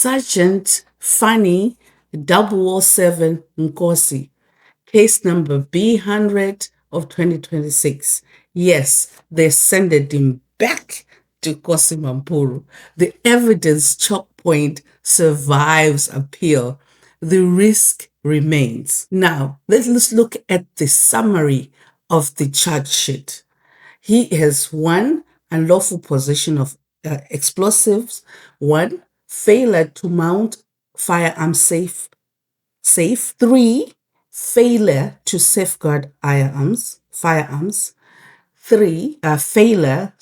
Sgt Fannie 007 Nkosi, case number B100 of 2026. Yes, they sent him back to Nkosi Mampuru. The evidence choke point survives appeal. The risk remains. Now, let's look at the summary of the charge sheet. He has one, unlawful possession of explosives, one, failure to mount firearm safe, 3, failure to safeguard firearms, 3, failure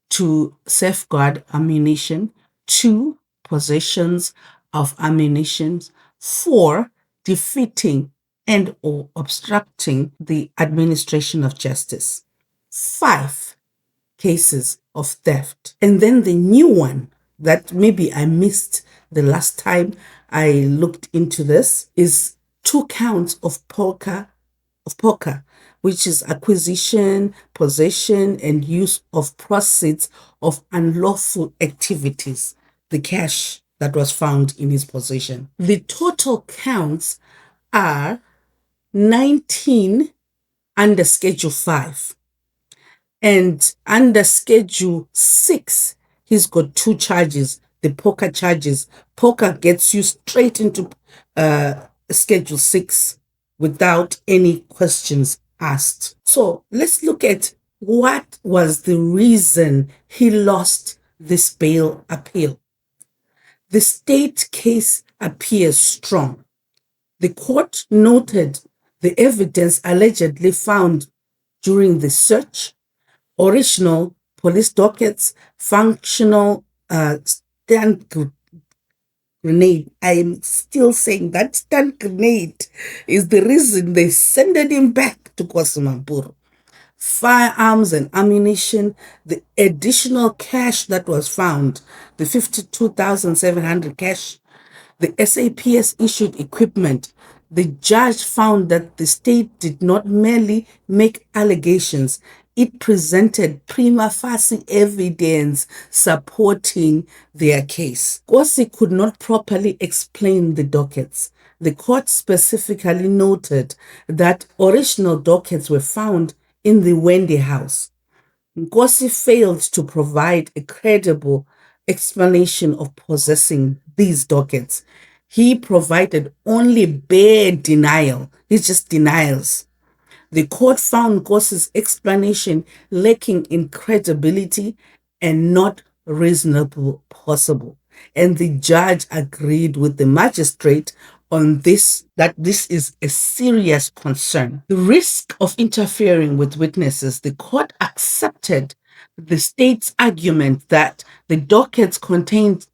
to safeguard ammunition, 2, possessions of ammunition, 4, defeating and or obstructing the administration of justice, 5 cases of theft. And then the new one that maybe I missed the last time I looked into this is 2 counts of poker, which is acquisition, possession, and use of proceeds of unlawful activities, the cash that was found in his possession. The total counts are 19 under Schedule 5. And under Schedule 6, he's got 2 charges, the poker charges. Poker gets you straight into Schedule 6 without any questions asked. So let's look at what was the reason he lost this bail appeal. The state case appears strong. The court noted the evidence allegedly found during the search, original police dockets, functional stun grenade. I'm still saying that stun grenade is the reason they sent him back to Nkosi Mampuru. Firearms and ammunition, the additional cash that was found, the 52,700 cash, the SAPS issued equipment. The judge found that the state did not merely make allegations, it presented prima facie evidence supporting their case. Nkosi could not properly explain the dockets. The court specifically noted that original dockets were found in the Wendy house. Nkosi failed to provide a credible explanation of possessing these dockets. He provided only bare denial. It's just denials. The court found Nkosi's explanation lacking in credibility and not reasonable possible. And the judge agreed with the magistrate on this, that this is a serious concern. The risk of interfering with witnesses, the court accepted the state's argument that the dockets contained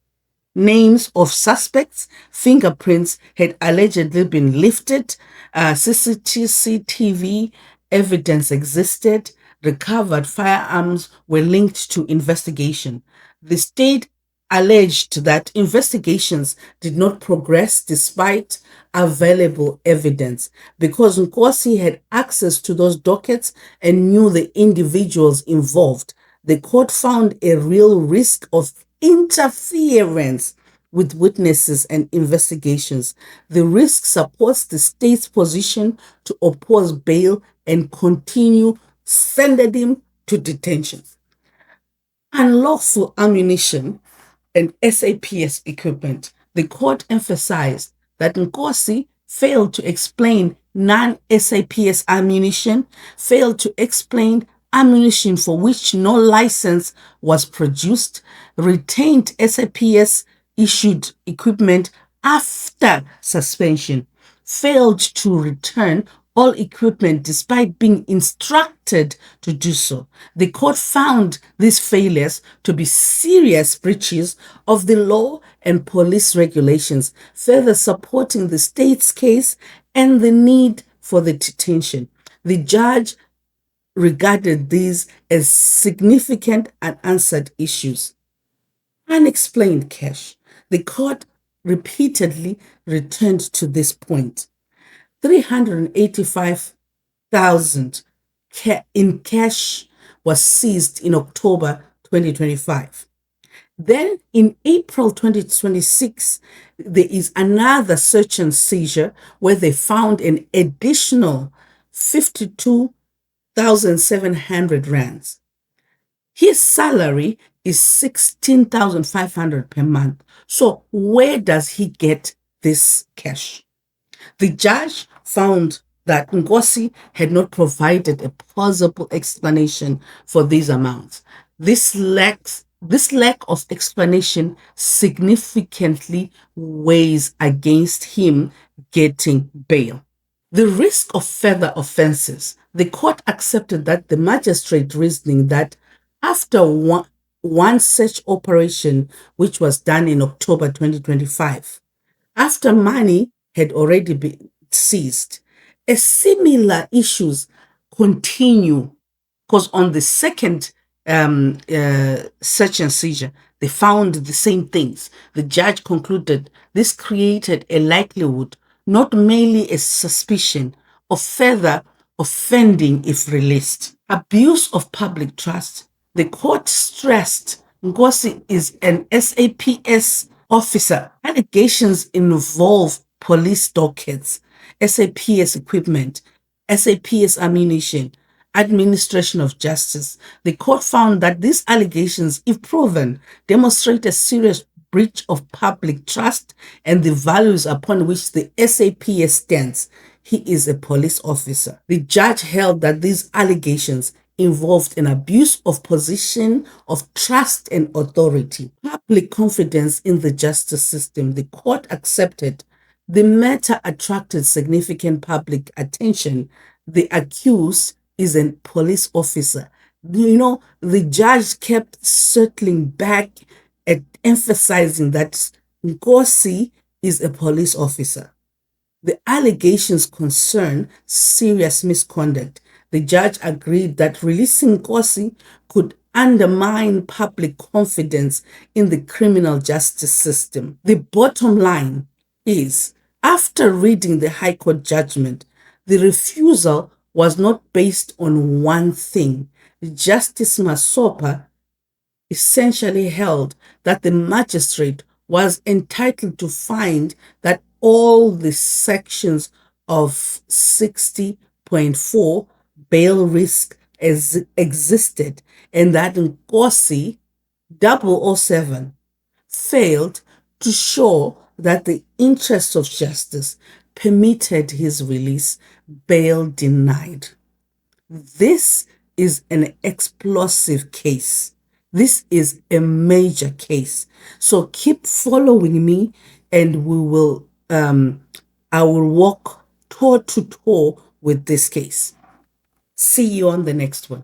names of suspects, fingerprints had allegedly been lifted, CCTV evidence existed, recovered firearms were linked to investigation. The state alleged that investigations did not progress despite available evidence because Nkosi had access to those dockets and knew the individuals involved. The court found a real risk of interference with witnesses and investigations. The risk supports the state's position to oppose bail and continue sending him to detention. Unlawful ammunition and SAPS equipment. The court emphasized that Nkosi failed to explain non-SAPS ammunition, failed to explain ammunition for which no license was produced, retained SAPS issued equipment after suspension, failed to return all equipment despite being instructed to do so. The court found these failures to be serious breaches of the law and police regulations, further supporting the state's case and the need for the detention. The judge regarded these as significant unanswered issues. Unexplained cash. The court repeatedly returned to this point. 385,000 in cash was seized in October 2025. Then in April 2026, there is another search and seizure where they found an additional 52,700 rands. His salary is 16,500 per month. So where does he get this cash? The judge found that Nkosi had not provided a plausible explanation for these amounts. This lack of explanation significantly weighs against him getting bail. The risk of further offenses. The court accepted that the magistrate reasoning that after one such operation, which was done in October 2025, after money had already been seized, a similar issues continue because on the second search and seizure, they found the same things. The judge concluded this created a likelihood, not merely a suspicion, of further offending if released. Abuse of public trust. The court stressed Nkosi is an SAPS officer. Allegations involve police dockets, SAPS equipment, SAPS ammunition, administration of justice. The court found that these allegations, if proven, demonstrate a serious breach of public trust and the values upon which the SAPS stands. He is a police officer. The judge held that these allegations involved an abuse of position of trust and authority, public confidence in the justice system. The court accepted the matter attracted significant public attention. The accused is a police officer. The judge kept circling back at emphasizing that Nkosi is a police officer. The allegations concern serious misconduct. The judge agreed that releasing Nkosi could undermine public confidence in the criminal justice system. The bottom line is, after reading the High Court judgment, the refusal was not based on one thing. Justice Masopa essentially held that the magistrate was entitled to find that all the sections of 60.4 bail risk existed and that Nkosi 007 failed to show that the interests of justice permitted his release, bail denied. This is an explosive case. This is a major case. So keep following me and I will walk toe to toe with this case. See you on the next one.